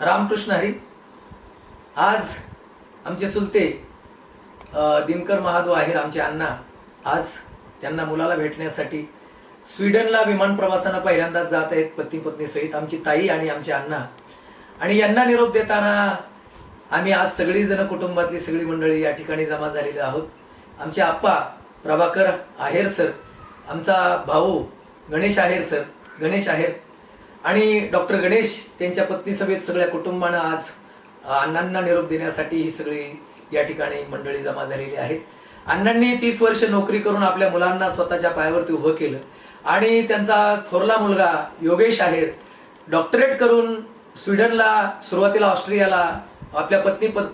रामकृष्ण हरी. आज आमचे चुलते दिनकर महादेव आहेर आमचे अण्णा आज त्यांना मुलाला भेटण्यासाठी स्वीडनला विमान प्रवासानं पहिल्यांदाच जात आहेत पती पत्नी सहित. आमची ताई आणि आमचे अण्णा. आणि यांना निरोप देताना आम्ही आज सगळी जण कुटुंबातली सगळी मंडळी या ठिकाणी जमा झालेले आहोत. आमचे आप्पा प्रभाकर आहेर सर, आमचा भाऊ गणेश आहेर सर, गणेश आहेर आणि डॉक्टर गणेश त्यांच्या पत्नी समेत सगळ्या कुटुंबानं आज अण्णांना निरोप देण्यासाठी ही सगळी या ठिकाणी मंडळी जमा झालेली आहेत. अण्णांनी 30 वर्ष नोकरी करून आपल्या मुलांना स्वतःच्या पायावरती उभं केलं आणि त्यांचा थोरला मुलगा योगेश आहेर डॉक्टरेट करून स्वीडनला, सुरुवातीला ऑस्ट्रियाला आपल्या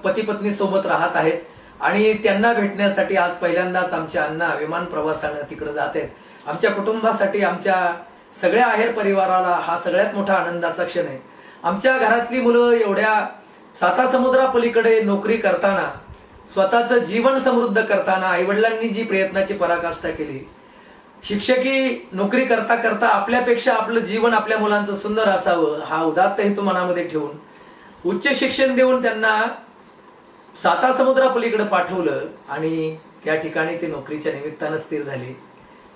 पती पत्नी सोबत राहत आहेत आणि त्यांना भेटण्यासाठी आज पहिल्यांदाच आमचे अण्णा विमान प्रवासानं तिकडे जात आहेत. आमच्या कुटुंबासाठी, आमच्या सगळ्या आहेर परिवाराला हा सगळ्यात मोठा आनंदाचा क्षण आहे. आमच्या घरातली मुलं एवढ्या सातासमुद्रापलीकडे नोकरी करताना, स्वतःचं जीवन समृद्ध करताना आईवडिलांनी जी प्रयत्नाची पराकाष्ठा केली, शिक्षकी नोकरी करता करता आपल्यापेक्षा आपलं जीवन आपल्या मुलांचं सुंदर असावं हा उदात्त हेतू मनामध्ये ठेवून उच्च शिक्षण देऊन त्यांना सातासमुद्रापलीकडे पाठवलं आणि त्या ठिकाणी ते नोकरीच्या निमित्तानं स्थिर झाले.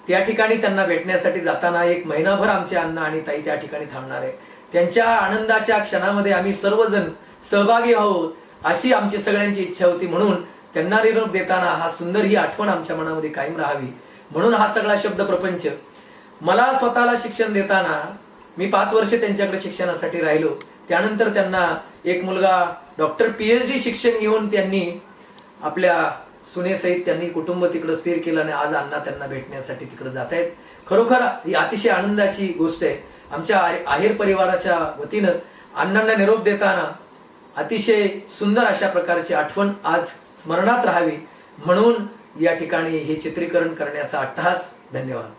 त्या ठिकाणी त्यांना भेटण्यासाठी जाताना 1 महिनाभर आमचे अण्णा आणि ताई त्या ठिकाणी थांबणार आहे. त्यांच्या आनंदाच्या क्षणामध्ये आम्ही सर्वजण सहभागी व्हावं अशी आमची सगळ्यांची इच्छा होती. म्हणून त्यांना निरोप देताना हा सुंदर ही आठवण आमच्या मनामध्ये कायम राहावी म्हणून हा सगळा शब्द प्रपंच. मला स्वतःला शिक्षण देताना मी 5 वर्ष त्यांच्याकडे शिक्षणासाठी राहिलो. त्यानंतर त्यांना एक मुलगा डॉक्टर PhD शिक्षण घेऊन त्यांनी आपल्या सुनेसहित त्यांनी कुटुंब तिकडे स्थिर केलं आणि आज अण्णा त्यांना भेटण्यासाठी तिकडे जात आहेत. खरोखर ही अतिशय आनंदाची गोष्ट आहे. आमच्या आहेर परिवाराच्या वतीनं अण्णांना निरोप देताना अतिशय सुंदर अशा प्रकारची आठवण आज स्मरणात राहावी म्हणून या ठिकाणी हे चित्रीकरण करण्याचा अट्टहास. धन्यवाद.